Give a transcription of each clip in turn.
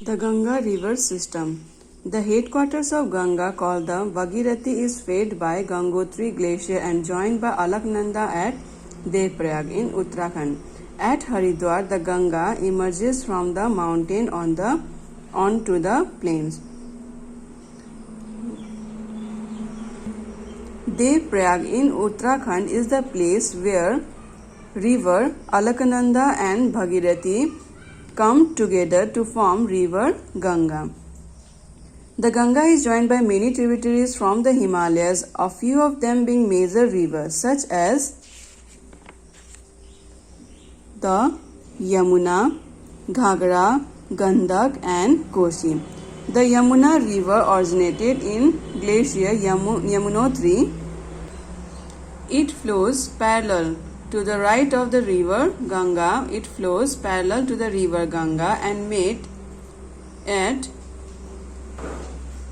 The Ganga river system. The headquarters of Ganga, called the Bhagirathi, is fed by Gangotri glacier and joined by Alaknanda at Devprayag in Uttarakhand. At Haridwar, the Ganga emerges from the mountain onto the plains. Devprayag in Uttarakhand is the place where river Alaknanda and Bhagirathi come together to form river Ganga. The Ganga is joined by many tributaries from the Himalayas, a few of them being major rivers such as the Yamuna, Ghagra, Gandak and Kosi. The Yamuna river originated in glacier Yamunotri. It flows parallel to the right of the river Ganga. It flows parallel to the river Ganga and met at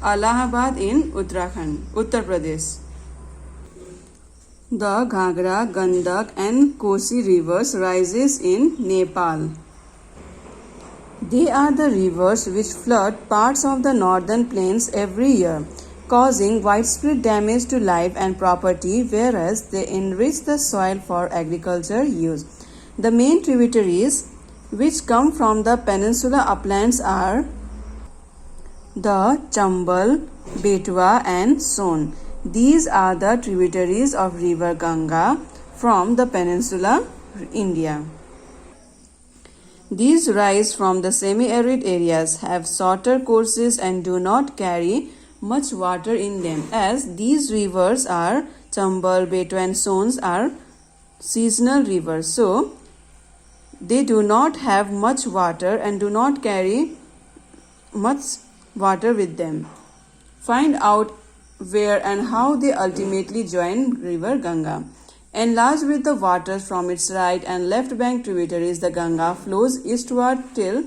Allahabad in Uttarakhand, Uttar Pradesh. The Ghagra, Gandak and Kosi rivers rises in Nepal. They are the rivers which flood parts of the northern plains every year, causing widespread damage to life and property, whereas they enrich the soil for agriculture use. The main tributaries which come from the peninsula uplands are the Chambal, Betwa and Son. These are the tributaries of river Ganga from the peninsula India. These rise from the semi-arid areas, have shorter courses and do not carry much water in them, as these rivers are Chambal, Betwa and Sons are seasonal rivers, so they do not have much water and do not carry much water with them. Find out where and how they ultimately join river Ganga. Enlarged with the waters from its right and left bank tributaries, the Ganga flows eastward till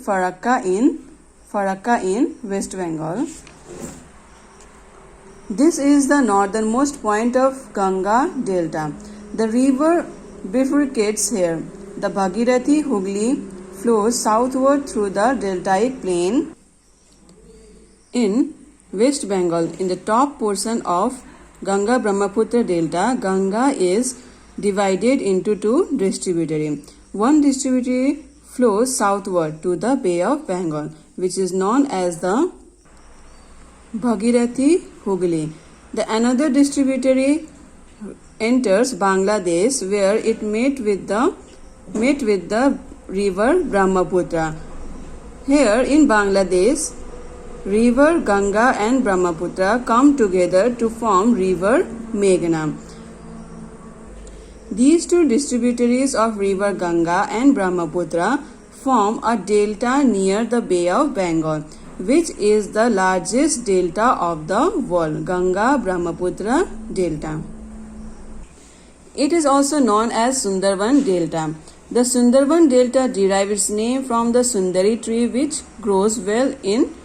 Farakka in West Bengal. This is the northernmost point of Ganga Delta. The river bifurcates here. The Bhagirathi Hooghly flows southward through the deltaic plain in West Bengal. In the top portion of Ganga Brahmaputra Delta, Ganga is divided into two distributaries. One distributary flows southward to the Bay of Bengal, which is known as the Bhagirathi Hooghly. The another distributary enters Bangladesh, where it met with the river Brahmaputra. Here in Bangladesh, river Ganga and Brahmaputra come together to form river Meghna. These two distributaries of river Ganga and Brahmaputra form a delta near the Bay of Bengal, which is the largest delta of the world, Ganga Brahmaputra Delta. It is also known as Sundarban Delta. The Sundarban Delta derives its name from the Sundari tree, which grows well in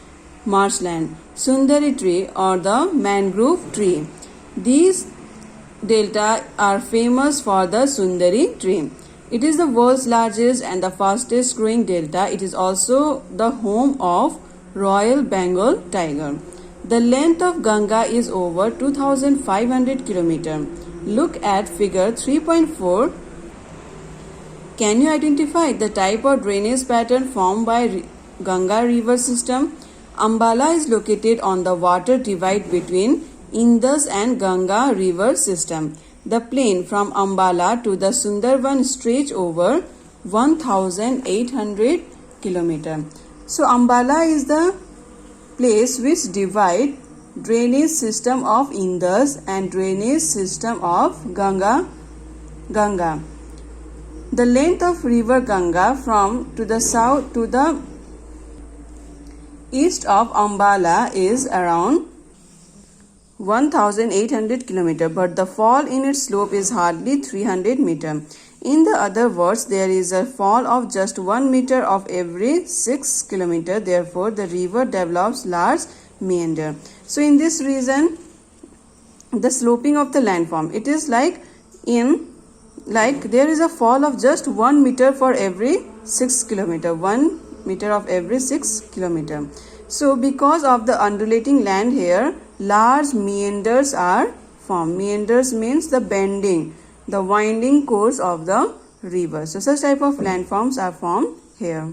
marshland. Sundari tree or the mangrove tree. These delta are famous for the Sundari tree. It is the world's largest and the fastest growing delta. It is also the home of Royal Bengal tiger. The length of Ganga is over 2,500 km. Look at figure 3.4. Can you identify the type of drainage pattern formed by Ganga river system? Ambala is located on the water divide between Indus and Ganga river system. The plain from Ambala to the Sundarban stretch over 1,800 km. So Ambala is the place which divide drainage system of Indus and drainage system of Ganga. The length of river Ganga from to the south to the east of Ambala is around 1,800 km, but the fall in its slope is hardly 300 meter. In the other words, there is a fall of just 1 meter of every 6 km. Therefore, the river develops large meander. So, in this region, the sloping of the landform, it is like there is a fall of just 1 meter for every 6 kilometer, 1 meter of every 6 kilometer. So because of the undulating land here, large meanders are formed. Meanders means the bending, the winding course of the river. So such type of landforms are formed here.